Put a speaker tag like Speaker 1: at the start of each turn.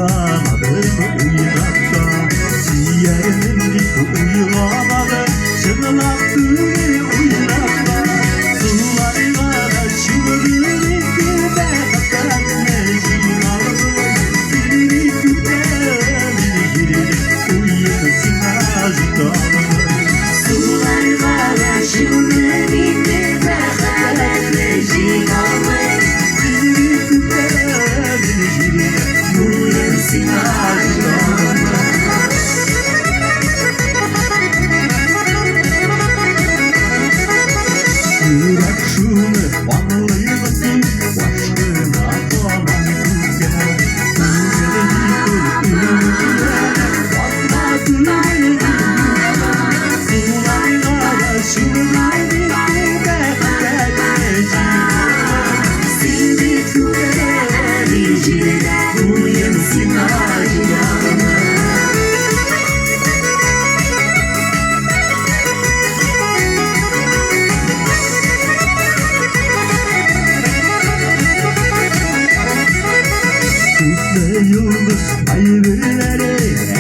Speaker 1: uyanamadı uyanakta. Ciğerimin uyanamadı, çınlattı uyanakta. Sularına şımarı bitti de hatta mecin aldı. Biri güzel biri uyanasın azıcık. Sularına şımarı bitti de hatta mecin aldı. Yürek şunu bağlıymasın, başına koymasın gel. Yüreği basmasın beni. Sularına şunu bitti de seni güzel uyansın acılarına. Yıldız ay birileri